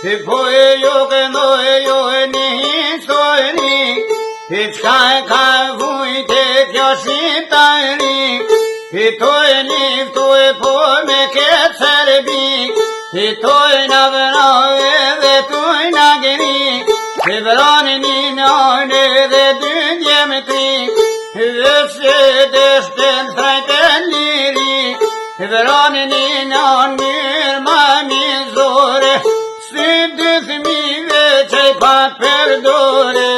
po e jo këndo e jo e një histori, qka e ka vujte kjo shqiptari, to e liftu e po me këtë sërbi, to e në vrave dhe tu e në gri, vrani një nëne dhe dy djemë tri, dhe se deshten trajten liri, vrani një nënë mirë ma mizore, si dy thmive që i pa perdore.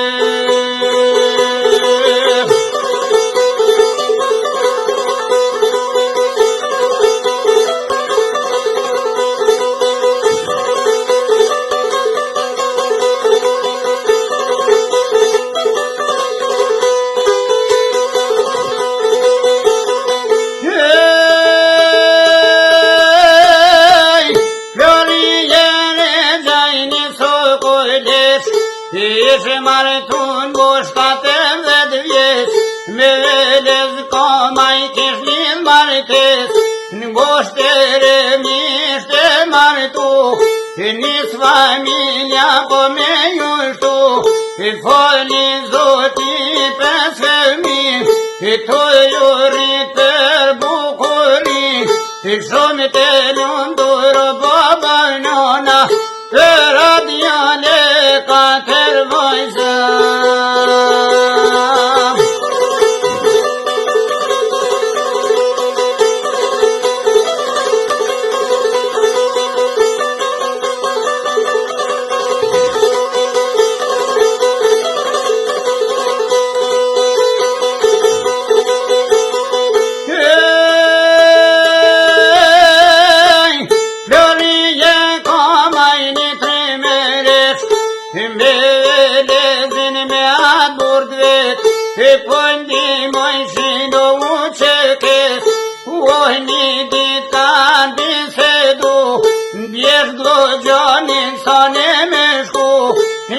Ishe maretun boshkatem dhe dvjes, me velez koma I kish një martes, në boshtere mishte martu, nis familja po me jushtu, foli zoti pes fëmin, to ju rrit për bukuri, shumë të lundur baba nona, për adjale ka tërvojza.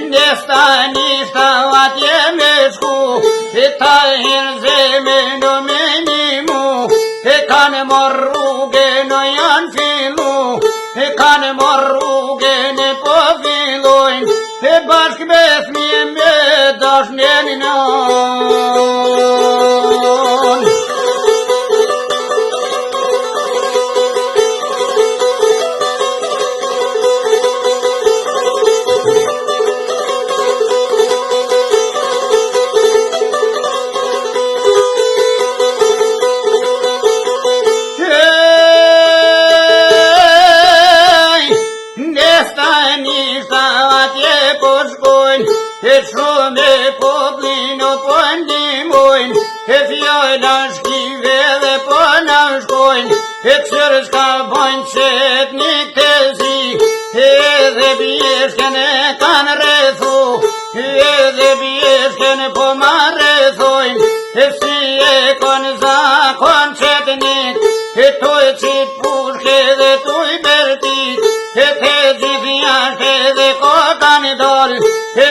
Nesta atje me shku, ta hirze me do me nimu, kanë marrë rrugë në janë fillu, kanë marrë rrugë në po fillojnë, bashkë me fëmijë me dashnjen non. Shumë po plino po ndimojnë, fjalla shkive dhe po në shkojnë, qërë shka bojnë qëtë një këzi, edhe bjeshken e kanë rethu, edhe bjeshken po ma rethojnë, si e konë zakon qëtë një, toj qitë pushke dhe toj bertit, te gjithjashke dhe ko kanë dollë,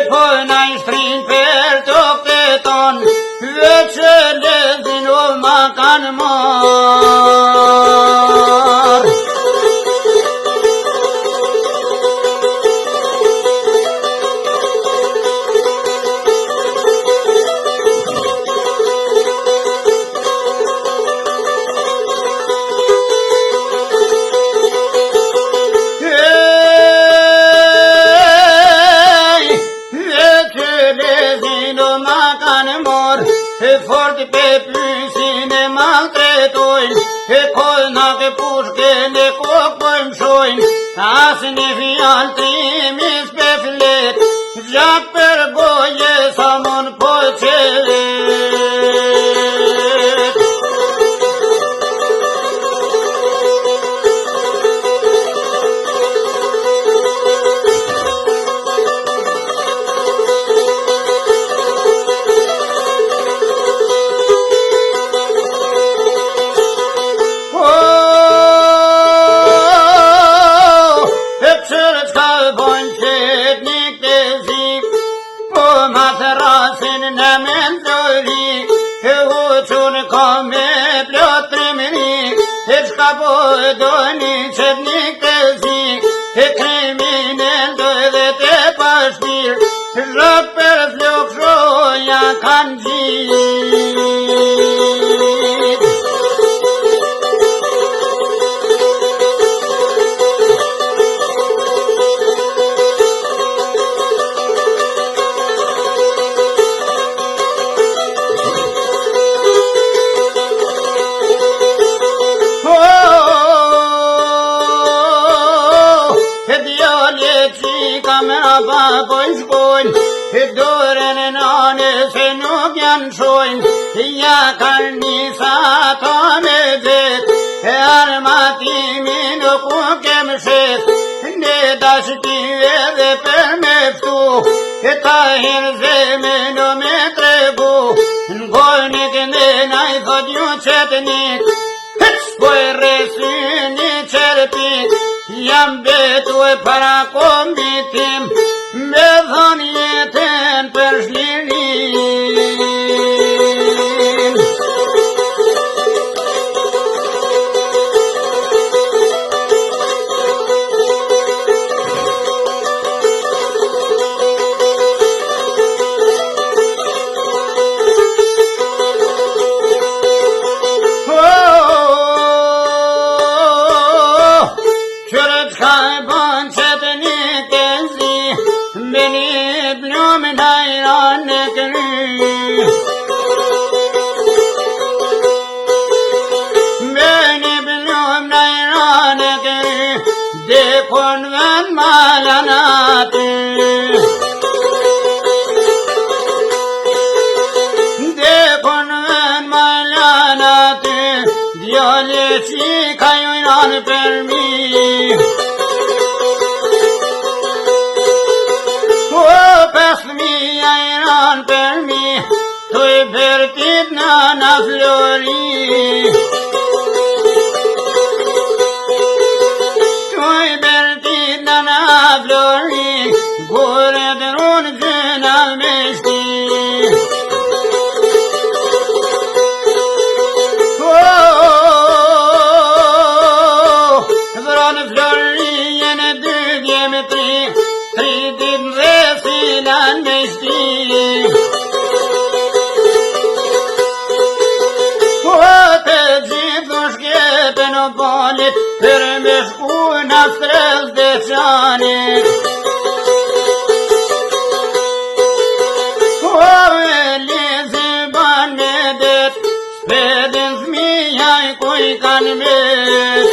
po në shtrin për tokë tonë, veçë lezin o ma kanë marë. Fort pe pysin e maltretojnë, kolna ke pushken e kokojmë shojnë, asë një fjallë trimis pe flet, gjak për goje sa mon po qelet. Doni qëtë një këzi, kriminel do mrapa po i shkojnë, dorën e nane se nuk janë shojnë, ja kanë njësa ato me dhejtë, e armatimi nuk u kem shetë, ne dashtive dhe për me ftu, e ta hirzeme në me tregu, në gojnë e këndena i thot ju qetnik, po e resu një qerpik, jam betu e para kombitim, me dhon jetën për shlirin. Dekon vën malanati, dekon vën malanati, djale që ka jojnë për mi. O pesmi jajran për mi, të i bërtit në flori. Gore dërun gjëna me shti, Vron florien e dy djem tri dit dhe silan me shti. Të gjithu shkepen o polit, për me shku në stres dhe qanit. Kuj kanë met,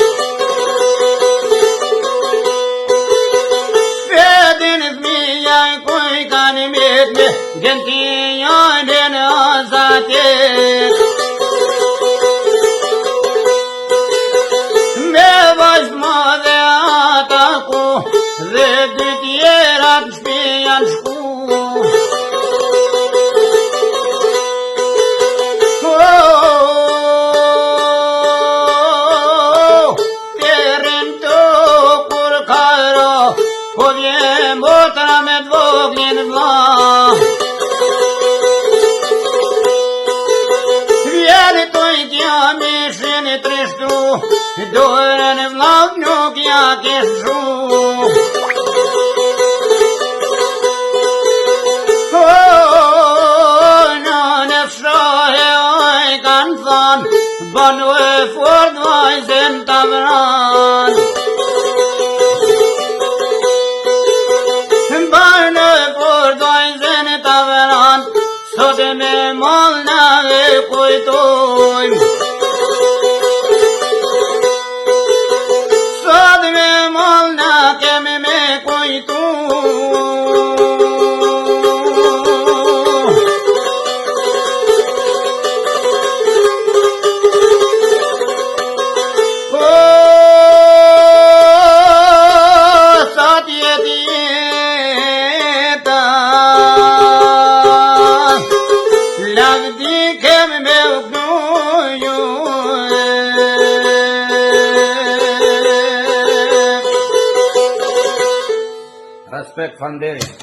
Fedin zmija kuj kanë met, Genti janë në azatet. Me vazhë më dhe ataku, dhe dy tjerat në shpi janë shku. Po vje motra me dvoglin vla, vjeni toj tja mishin i trishtu, dorën vllav nuk ja kishu. Në fshohe oj kanë than, banu e fort vajzen të vran. Sot me molna e kujtojmë, sot me molna kemi me kujtojmë. Sot jeti Respekt van Dering.